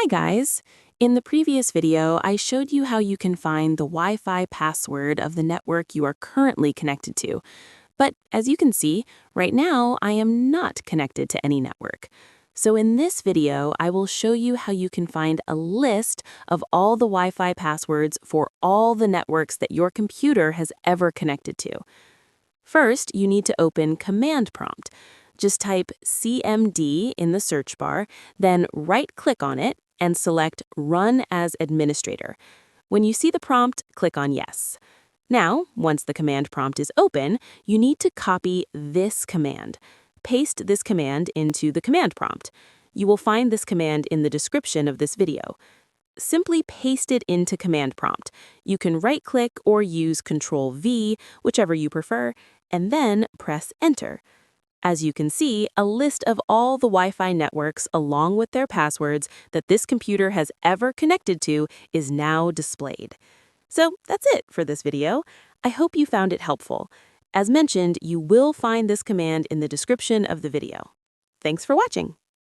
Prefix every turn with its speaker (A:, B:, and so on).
A: Hi guys! In the previous video, I showed you how you can find the Wi-Fi password of the network you are currently connected to. But as you can see, right now I am not connected to any network. So in this video, I will show you how you can find a list of all the Wi-Fi passwords for all the networks that your computer has ever connected to. First, you need to open Command Prompt. Just type CMD in the search bar, then right-click on it and select Run as Administrator. When you see the prompt, click on Yes. Now, once the command prompt is open, you need to copy this command. Paste this command into the command prompt. You will find this command in the description of this video. Simply paste it into command prompt. You can right-click or use Ctrl-V, whichever you prefer, and then press Enter. As you can see, a list of all the Wi-Fi networks along with their passwords that this computer has ever connected to is now displayed. So that's it for this video. I hope you found it helpful. As mentioned, you will find this command in the description of the video. Thanks for watching.